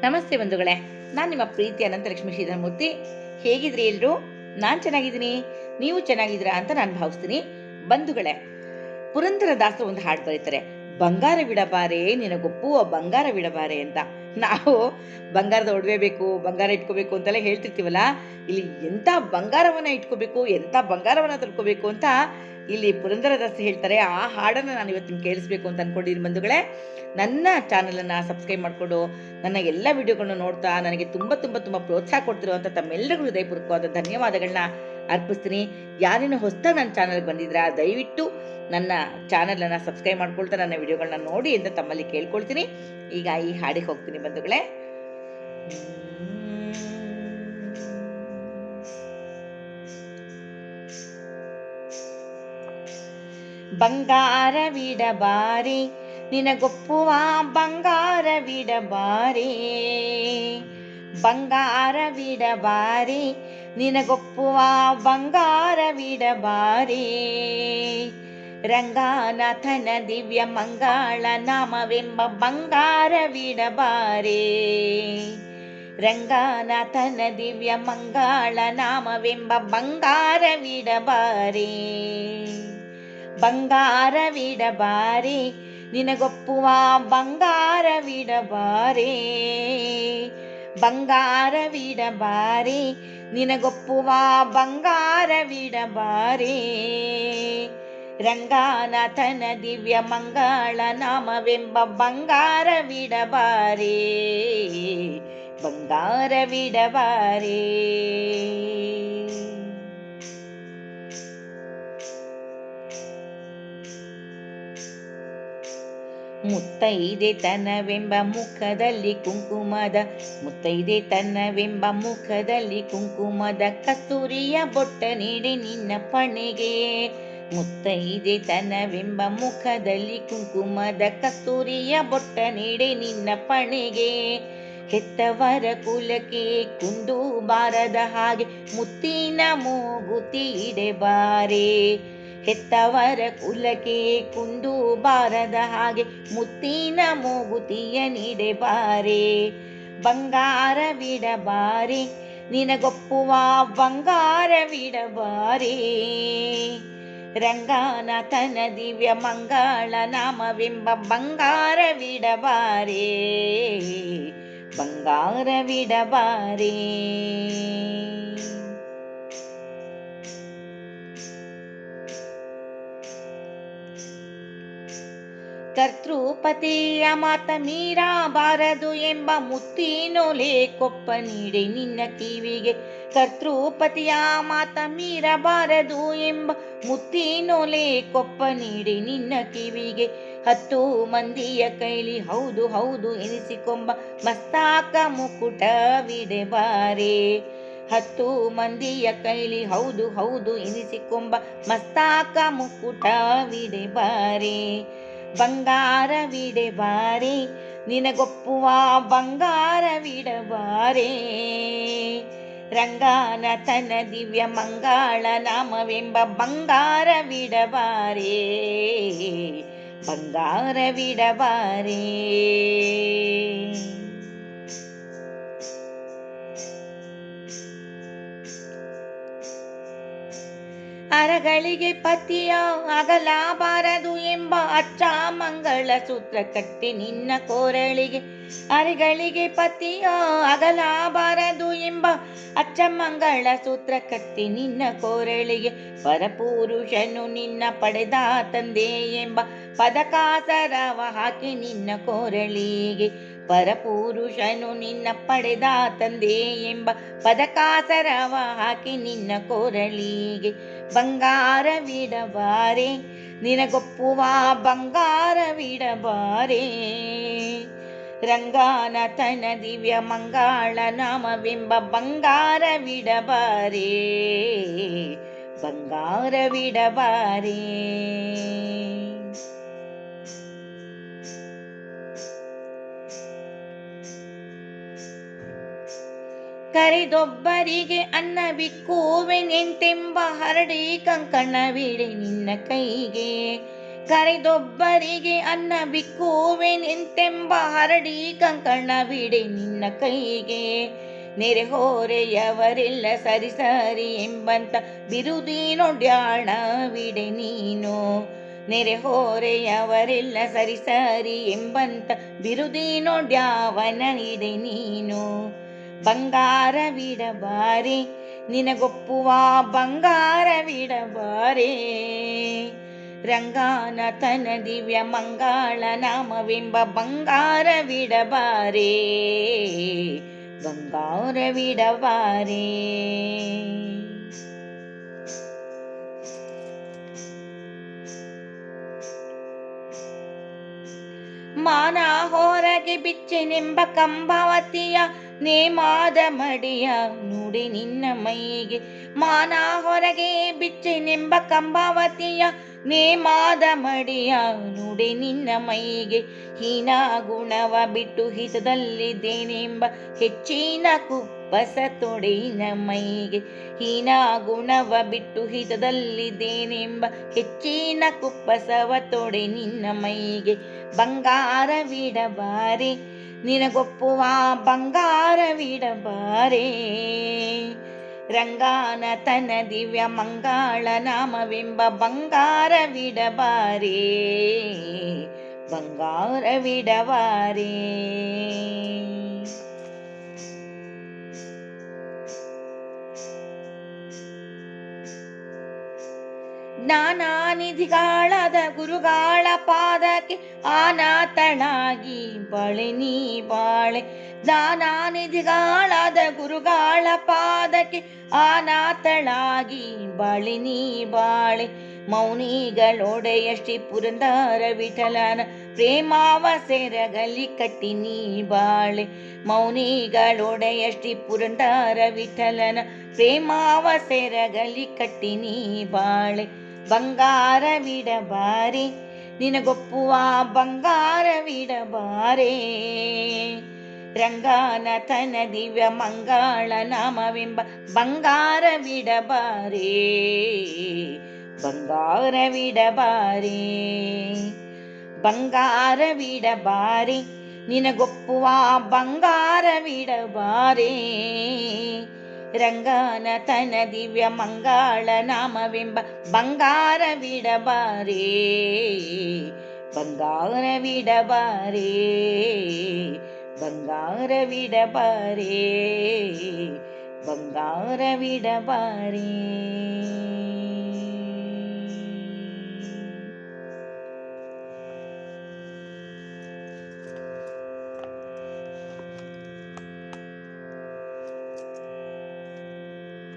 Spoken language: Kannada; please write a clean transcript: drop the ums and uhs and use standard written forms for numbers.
ನಮಸ್ತೆ ಬಂಧುಗಳೇ, ನಾನು ನಿಮ್ಮ ಪ್ರೀತಿ ಅನಂತಲಕ್ಷ್ಮಿ ಶ್ರೀಧರಮೂರ್ತಿ. ಹೇಗಿದ್ರಿ ಎಲ್ರು? ನಾನು ಚೆನ್ನಾಗಿದ್ದೀನಿ, ನೀವು ಚೆನ್ನಾಗಿದ್ದೀರಾ ಅಂತ ನಾನು ಭಾವಿಸ್ತೀನಿ. ಬಂಧುಗಳೇ, ಪುರಂದರದಾಸ ಒಂದು ಹಾಡು ಬರೀತಾರೆ, ಬಂಗಾರವಿಡಬಾರೆ ನಿನಗೊಪ್ಪುವ ಬಂಗಾರವಿಡಬಾರೆ ಅಂತ. ನಾವು ಬಂಗಾರದ ಒಡವೆ ಬೇಕು, ಬಂಗಾರ ಇಟ್ಕೋಬೇಕು ಅಂತೆಲ್ಲ ಹೇಳ್ತಿರ್ತೀವಲ್ಲ, ಇಲ್ಲಿ ಎಂಥ ಬಂಗಾರವನ್ನ ಇಟ್ಕೋಬೇಕು, ಎಂಥ ಬಂಗಾರವನ್ನ ತಡ್ಕೋಬೇಕು ಅಂತ ಇಲ್ಲಿ ಪುರಂದರದಾಸ ಹೇಳ್ತಾರೆ. ಆ ಹಾಡನ್ನು ನಾನು ಇವತ್ತು ನಿಮ್ಗೆ ಕೇಳಿಸ್ಬೇಕು ಅಂತ ಅನ್ಕೊಂಡಿದ್ದೀನಿ ಬಂಧುಗಳೇ. ನನ್ನ ಚಾನಲನ್ನು ಸಬ್ಸ್ಕ್ರೈಬ್ ಮಾಡಿಕೊಂಡು ನನ್ನ ಎಲ್ಲ ವಿಡಿಯೋಗಳನ್ನ ನೋಡ್ತಾ ನನಗೆ ತುಂಬ ತುಂಬ ತುಂಬ ಪ್ರೋತ್ಸಾಹ ಕೊಡ್ತಿರುವಂಥ ತಮ್ಮೆಲ್ಲರಿಗೂ ಹೃದಯಪೂರ್ವಕವಾದ ಧನ್ಯವಾದಗಳನ್ನ ಅರ್ಪಿಸ್ತೀನಿ. ಯಾರೇನು ಹೊಸದಾಗಿ ನನ್ನ ಚಾನಲ್ಗೆ ಬಂದಿದ್ರಾ, ದಯವಿಟ್ಟು ನನ್ನ ಚಾನಲನ್ನು ಸಬ್ಸ್ಕ್ರೈಬ್ ಮಾಡ್ಕೊಳ್ತಾ ನನ್ನ ವಿಡಿಯೋಗಳನ್ನ ನೋಡಿ ಅಂತ ತಮ್ಮಲ್ಲಿ ಕೇಳ್ಕೊಳ್ತೀನಿ. ಈಗ ಈ ಹಾಡಿಗೆ ಹೋಗ್ತೀನಿ ಬಂಧುಗಳೇ. ಬಂಗಾರವಿಡಬಾರೆ ನಿನಗೊಪ್ಪುವ ಬಂಗಾರವಿಡಬಾರೆ, ಬಂಗಾರವಿಡಬಾರೆ ನಿನಗೊಪ್ಪುವ ಬಂಗಾರವಿಡಬಾರೆ. ರಂಗನಾಥನ ದಿವ್ಯ ಮಂಗಳ ನಾಮವೆಂಬ ಬಂಗಾರವಿಡಬಾರೆ, ರಂಗನಾಥನ ದಿವ್ಯ ಮಂಗಳ ನಾಮವೆಂಬ ಬಂಗಾರವಿಡಬಾರೆ. ಬಂಗಾರವಿಡಬಾರೆ ನಿನಗೊಪ್ಪುವ ಬಂಗಾರವಿಡಬಾರೆ, ಬಂಗಾರವಿಡಬಾರೆ ನಿನಗೊಪ್ಪುವ ಬಂಗಾರವಿಡಬಾರೆ. ರಂಗನಾಥನ ದಿವ್ಯ ಮಂಗಳ ನಾಮವೆಂಬ ಬಂಗಾರವಿಡಬಾರೆ, ಬಂಗಾರವಿಡಬಾರೆ. ಮುತ್ತೈದೆತನವೆಂಬ ಮುಖದಲ್ಲಿ ಕುಂಕುಮದ, ಮುತ್ತೈದೆತನವೆಂಬ ಮುಖದಲ್ಲಿ ಕುಂಕುಮದ ಕಸ್ತೂರಿಯ ಬೊಟ್ಟ ನೀಡಿ ನಿನ್ನ ಪಣೆಗೆ. ಮುತ್ತೈದೆತನವೆಂಬ ಮುಖದಲ್ಲಿ ಕುಂಕುಮದ ಕಸ್ತೂರಿಯ ಬೊಟ್ಟ ನೀಡಿ ನಿನ್ನ ಪಣೆಗೆ. ಹೆತ್ತವರ ಕುಲಕ್ಕೆ ಕುಂದು ಬಾರದ ಹಾಗೆ ಮುತ್ತಿನ ಮೂಗುತಿ ಇಡೆಬಾರೆ, ಹೆತ್ತವರ ಕುಲಕ್ಕೆ ಕುಂದು ಬಾರದ ಹಾಗೆ ಮುತ್ತಿನ ಮೂಗುತಿಯ ನೀಡೆಬಾರೆ. ಬಂಗಾರವಿಡಬಾರೆ ನಿನಗೊಪ್ಪುವ ಬಂಗಾರವಿಡಬಾರೆ, ರಂಗನಾಥನ ದಿವ್ಯ ಮಂಗಳ ನಾಮವೆಂಬ ಬಂಗಾರವಿಡಬಾರೆ, ಬಂಗಾರವಿಡಬಾರೆ. ಕರ್ತೃಪತಿಯ ಮಾತ ಮೀರಬಾರದು ಎಂಬ ಮುತ್ತಿನೊಲೆ ಕೊಪ್ಪ ನೀಡಿ ನಿನ್ನ ಕಿವಿಗೆ. ಕರ್ತೃಪತಿಯ ಮಾತ ಮೀರಬಾರದು ಎಂಬ ಮುತ್ತಿನೊಲೆ ಕೊಪ್ಪ ನೀಡಿ ನಿನ್ನ ಕಿವಿಗೆ. 10 ಮಂದಿಯ ಕೈಲಿ ಹೌದು ಹೌದು ಎನಿಸಿಕೊಂಬ ಮಸ್ತಾಕ ಮುಕುಟವಿಡಬಾರೆ, 10 ಮಂದಿಯ ಕೈಲಿ ಹೌದು ಹೌದು ಎನಿಸಿಕೊಂಬ ಮಸ್ತಾಕ ಮುಕುಟವಿಡಬಾರೆ. ಬಂಗಾರವಿಡಬಾರೆ ನಿನಗೊಪ್ಪುವ ಬಂಗಾರವಿಡಬಾರೆ, ರಂಗನಾಥನ ದಿವ್ಯ ಮಂಗಳ ನಾಮವೆಂಬ ಬಂಗಾರವಿಡಬಾರೆ, ಬಂಗಾರವಿಡಬಾರೆ. ಅರಗಳಿಗೆ ಪತಿಯ ಅಗಲಬಾರದು ಎಂಬ ಅಚ್ಚ ಮಂಗಳ ಸೂತ್ರ ಕಟ್ಟಿ ನಿನ್ನ ಕೋರಳಿಗೆ. ಅರಗಳಿಗೆ ಪತಿಯ ಅಗಲಬಾರದು ಎಂಬ ಅಚ್ಚ ಮಂಗಳ ಸೂತ್ರ ಕಟ್ಟಿ ನಿನ್ನ ಕೋರಳಿಗೆ. ಪರಪುರುಷನು ನಿನ್ನ ಪಡೆದ ತಂದೆ ಎಂಬ ಪದಕಾಸರವ ಹಾಕಿ ನಿನ್ನ ಕೋರಳಿಗೆ. ಪರಪುರುಷನು ನಿನ್ನ ಪಡೆದ ತಂದೆ ಎಂಬ ಪದಕಾಸರವ ಹಾಕಿ ನಿನ್ನ ಕೋರಳಿಗೆ. ಬಂಗಾರವಿಡಬಾರೆ ನಿನಗೊಪ್ಪುವ ಬಂಗಾರವಿಡಬಾರೆ, ರಂಗನಾಥನ ದಿವ್ಯ ಮಂಗಳ ನಾಮವೆಂಬ ಬಂಗಾರವಿಡಬಾರೆ, ಬಂಗಾರವಿಡಬಾರೆ. ಕರೆದೊಬ್ಬರಿಗೆ ಅನ್ನ ಬಿಕ್ಕುವೆನೆಂತೆಂಬ ಹರಡಿ ಕಂಕಣವಿಡೆ ನಿನ್ನ ಕೈಗೆ. ಕರೆದೊಬ್ಬರಿಗೆ ಅನ್ನ ಬಿಕ್ಕುವೆ ನಿಂತೆಂಬ ಹರಡಿ ಕಂಕಣವಿಡೆ ನಿನ್ನ ಕೈಗೆ. ನೆರೆಹೊರೆಯವರೆಲ್ಲ ಸರಿ ಸರಿ ಎಂಬಂತ ಬಿರುದಿನೊಡ್ಯಾಣವಿಡೆ ನೀನು. ನೆರೆಹೊರೆಯವರೆಲ್ಲ ಸರಿ ಸರಿ ಎಂಬಂತ ಬಿರುದಿನೊಡ್ಯಾವನ ಇಡೆ ನೀನು. ಬಂಗಾರವಿಡಬಾರೆ ನಿನಗೊಪ್ಪುವ ಬಂಗಾರವಿಡಬಾರೆ. ರಂಗಾನಾಥನ ದಿವ್ಯ ಮಂಗಳ ನಾಮವೆಂಬ ಬಂಗಾರವಿಡಬಾರೆ. ಬಂಗಾರವಿಡಬಾರೆ. ಮಾನ ಹೊರಗೆ ಬಿಚ್ಚೆನೆಂಬ ಕಂಬವತಿಯ ನೇಮಾದ ಮಡಿಯ ನುಡಿ ನಿನ್ನ ಮೈಗೆ. ಮಾನ ಹೊರಗೆ ಬಿಚ್ಚೆನೆಂಬ ಕಂಬವತಿಯ ನೇಮಾದ ಮಡಿಯ ನುಡಿ ನಿನ್ನ ಮೈಗೆ. ಹೀನ ಗುಣವ ಬಿಟ್ಟು ಹಿತದಲ್ಲಿದ್ದೇನೆಂಬ ಹೆಚ್ಚಿನ ಕುಪ್ಪಸ ತೊಡೆಯಿನ ಮೈಗೆ. ಹೀನ ಗುಣವ ಬಿಟ್ಟು ಹಿತದಲ್ಲಿದ್ದೇನೆಂಬ ಹೆಚ್ಚಿನ ಕುಪ್ಪಸವ ತೊಡೆ ನಿನ್ನ ಮೈಗೆ. ಬಂಗಾರವಿಡಬಾರೆ ನಿನಗೊಪ್ಪುವ ಬಂಗಾರವಿಡಬಾರೆ. ರಂಗಾನಾಥನ ದಿವ್ಯ ಮಂಗಳ ನಾಮವೆಂಬ ಬಂಗಾರವಿಡಬಾರೆ. ಬಂಗಾರವಿಡಬಾರೆ. ಜ್ಞಾನಾನಿಧಿಗಳಾದ ಗುರುಗಳ ಪಾದಕ್ಕೆ ಅನಾಥಳಾಗಿ ಬಾಳೆ ನೀ ಬಾಳೆ. ಜ್ಞಾನಾನಿಧಿಗಳಾದ ಗುರುಗಳ ಪಾದಕ್ಕೆ ಅನಾಥಳಾಗಿ ಬಾಳೆ ನೀ ಬಾಳೆ. ಮೌನಿಗಳೊಡೆಯ ಶ್ರೀ ಪುರಂದರ ವಿಠಲನ ಪ್ರೇಮಾವ ಸೆರಗಲಿ ಕಟ್ಟಿ ನೀ ಬಾಳೆ. ಮೌನಿಗಳೊಡೆಯ ಶ್ರೀ ಪುರಂದರ ವಿಠಲನ ಪ್ರೇಮಾವ ಸೆರಗಲಿ ಕಟ್ಟಿ ನೀ ಬಾಳೆ. ಬಂಗಾರವಿಡಬಾರೆ ನಿನಗೊಪ್ಪುವ ಬಂಗಾರವಿಡಬಾರೆ. ರಂಗಾನಾಥನ ದಿವ್ಯ ಮಂಗಳ ನಾಮವೆಂಬ ಬಂಗಾರವಿಡಬಾರೆ. ಬಂಗಾರವಿಡಬಾರೆ. ಬಂಗಾರವಿಡಬಾರೆ ನಿನಗೊಪ್ಪುವ ಬಂಗಾರವಿಡಬಾರೆ. ರಂಗಾನಾಥನ ದಿವ್ಯ ಮಂಗಳ ನಾಮವೆಂಬ ಬಂಗಾರವಿಡಬಾರೆ. ಬಂಗಾರವಿಡಬಾರೆ. ಬಂಗಾರವಿಡಬಾರೆ. ಬಂಗಾರವಿಡಬಾರೆ.